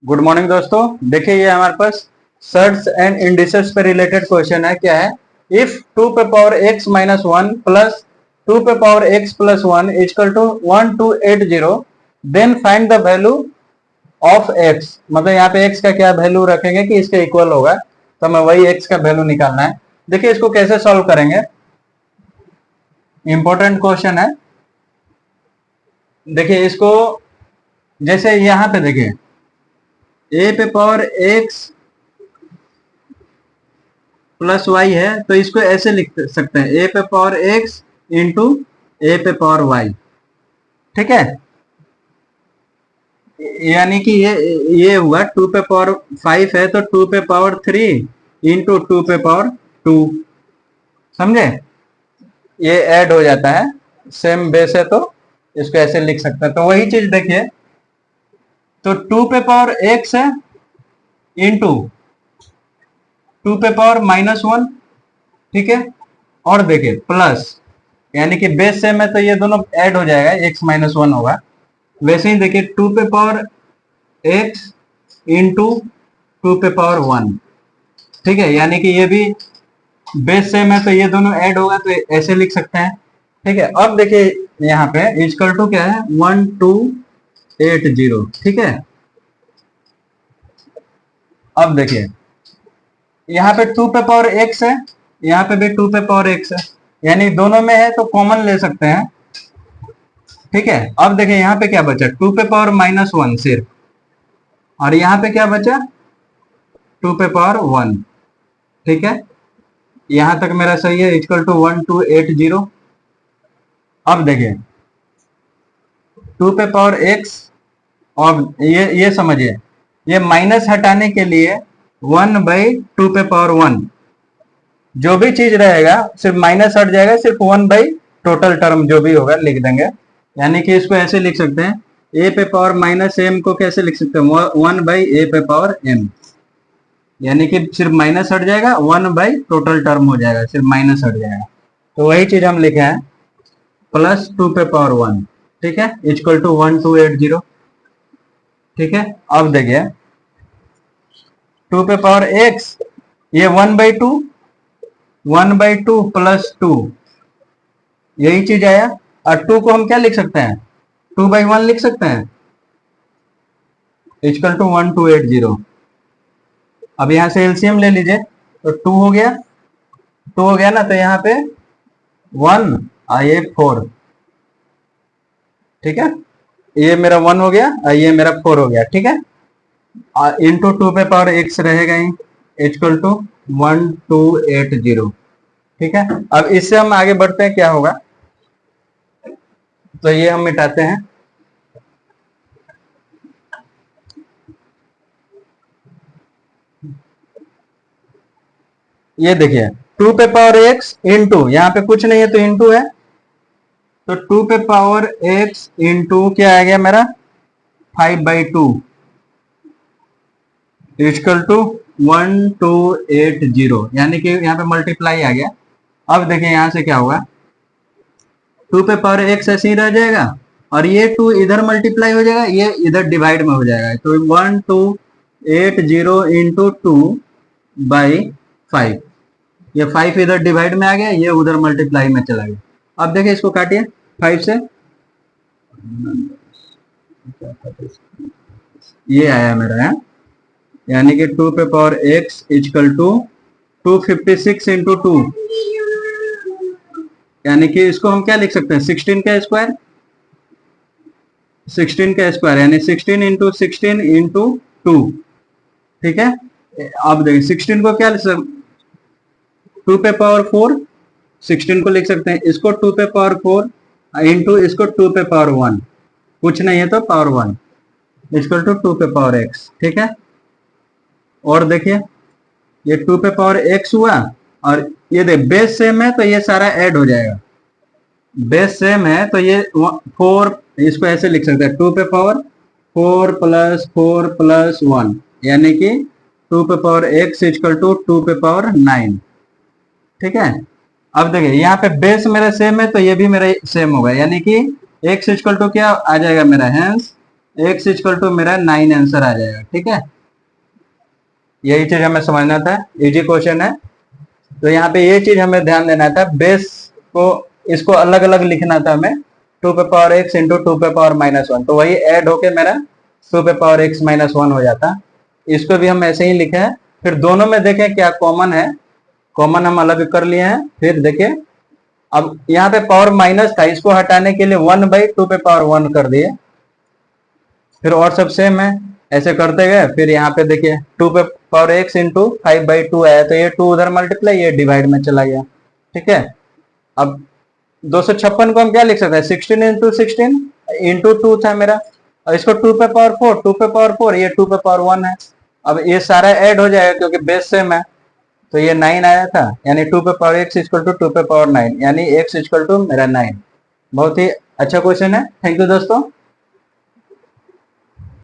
Good morning दोस्तों। देखिए ये हमारे पास सर्ट्स एंड इंडिसेस पे रिलेटेड क्वेश्चन है। क्या है? इफ 2 पे पावर x माइनस 1 प्लस 2 पे power x plus 1 equal to 1280 then find the value of x। मतलब यहाँ पे x का क्या वैल्यू रखेंगे कि इसके इक्वल होगा, तो हमें वही x का वैल्यू निकालना है। देखिए इसको कैसे सॉल्व करेंगे, इंपॉर्टेंट क्वेश्चन है। देखिए इसको जैसे यहाँ पे देखिए a पे पावर x प्लस वाई है, तो इसको ऐसे लिख सकते हैं a पे पावर x इंटू a पे पावर y। ठीक है, यानी कि ये हुआ 2 पे पावर 5 है तो 2 पे पावर 3 इंटू 2 पे पावर 2। समझे? ये ऐड हो जाता है, सेम बेस है तो इसको ऐसे लिख सकते हैं। तो वही चीज देखिए, तो 2 पे पावर x है इंटू 2 पे पावर -1। ठीक है, और देखिए प्लस, यानी कि बेस सेम है तो ये दोनों ऐड हो जाएगा, x-1 होगा। वैसे ही देखिए 2 पे पावर x इंटू 2 पे पावर 1। ठीक है, यानी कि ये भी बेस सेम है तो ये दोनों ऐड होगा, तो ऐसे लिख सकते हैं। ठीक है, अब देखिए यहाँ पे इजकल टू क्या है, 1280। ठीक है, अब देखिए यहाँ पे 2 पे पावर x है, यहाँ पे भी 2 पे पावर x है, यानी दोनों में है तो कॉमन ले सकते हैं। ठीक है, अब देखिए यहाँ पे क्या बचा, 2 पे पावर -1 सिर्फ, और यहाँ पे क्या बचा, 2 पे पावर 1। ठीक है, यहां तक मेरा सही है, इक्वल टू 1280। अब देखिए 2 पे पावर x, और ये समझिए, ये माइनस हटाने के लिए 1/2 पे पावर 1, जो भी चीज रहेगा सिर्फ माइनस हट जाएगा, सिर्फ 1 टोटल टर्म जो भी होगा लिख देंगे। यानी कि इसको ऐसे लिख सकते हैं, a पे पावर -m को कैसे लिख सकते हैं, 1/a पे पावर m, यानी कि सिर्फ माइनस हट जाएगा, 1 टोटल टर्म हो जाएगा, सिर्फ माइनस हट जाएगा। तो वही चीज हम लिखे हैं, प्लस 2 पे पावर 1। ठीक है, इक्वल टू 1280। ठीक है, अब देखिए 2 पे पावर x, ये 1/2, 1/2 प्लस 2, यही चीज आया। और 2 को हम क्या लिख सकते हैं, 2/1 लिख सकते हैं, इक्वल टू 1280। अब यहां से एलसीएम ले लीजिए, तो 2 हो गया, 2 हो गया ना, तो यहाँ पे 1 और ये 4। ठीक है, ये मेरा 1 हो गया और ये मेरा 4 हो गया। ठीक है, और इंटू 2 पे पावर x रहेगा ही, इक्वल टू 1280। ठीक है, अब इससे हम आगे बढ़ते हैं, क्या होगा, तो ये हम मिटाते हैं। ये देखिए 2 पे पावर x इंटू, यहाँ पे कुछ नहीं है तो इंटू है, तो 2 पे पावर x इंटू क्या आ गया मेरा, 5/2 इक्वल टू 1280, यानी कि यहाँ पे मल्टीप्लाई आ गया। अब देखिए यहाँ से क्या होगा, 2 पे पावर x ऐसे ही रह जाएगा, और ये 2 इधर मल्टीप्लाई हो जाएगा, ये इधर डिवाइड में हो जाएगा, तो 1280 इंटू 2/5, ये 5 इधर डिवाइड में आ गया, ये उधर मल्टीप्लाई में चला गया। अब देखिए इसको काटिए 5 से, ये आया मेरा है, यानी कि 2 पे power x equal to 256 into 2, यानी कि इसको हम क्या लिख सकते हैं, 16 का स्क्वायर, 16 का स्क्वायर, यानी 16 इंटू 16 इंटू 2। ठीक है, अब देखिए 16 को क्या लिख सकते, 2 पे पावर 4, 16 को लिख सकते हैं, इसको 2 पे पावर 4 इंटू इसको 2 पे पावर 1, कुछ नहीं है तो पावर 1, इक्वल टू 2 पे पावर x। ठीक है, और देखिए ये 2 पे पावर x हुआ, और ये देख बेस सेम है तो ये सारा ऐड हो जाएगा, बेस सेम है तो ये 4, इसको ऐसे लिख सकते हैं, 2 पे पावर 4 प्लस 4 प्लस 1, यानी कि 2 पे पावर x इक्वल टू 2 पे पावर 9। ठीक है, अब देखिए यहाँ पे बेस मेरा सेम है तो ये भी मेरा सेम होगा, यानी कि x इक्वल टू क्या आ जाएगा मेरा, हेंस x इक्वल टू मेरा 9 आंसर आ जाएगा। ठीक है, यही चीज हमें समझना था, इजी क्वेश्चन है। तो यहाँ पे ये चीज हमें ध्यान देना था, बेस को इसको अलग अलग लिखना था हमें, 2 पे पावर x इंटू 2 पे पावर -1, तो वही ऐड होके मेरा 2 पे पावर x -1 हो जाता। इसको भी हम ऐसे ही लिखे हैं। फिर दोनों में देखें क्या कॉमन है, कॉमन हम अलग कर लिए हैं। फिर देखिए, अब यहाँ पे पावर माइनस था, इसको हटाने के लिए 1/2 पे पावर 1 कर दिए। फिर और सब सेम है, ऐसे करते गए। फिर यहाँ पे देखिए 2 पे पावर x इंटू 5/2 आया, तो ये 2 उधर मल्टीप्लाई, ये डिवाइड में चला गया। ठीक है, अब 256 को हम क्या लिख सकते हैं, 16 इंटू 16 इंटू 2 था मेरा, और इसको 2 पे पावर 4, 2 पे पावर 4, ये 2 पे पावर 1 है। अब ये सारा ऐड हो जाएगा क्योंकि बेस सेम है, तो ये 9 आया था, यानी 2 पे पावर x इक्वल टू 2 पे पावर 9, यानी x इक्वल टू मेरा 9। बहुत ही अच्छा क्वेश्चन है। थैंक यू दोस्तों।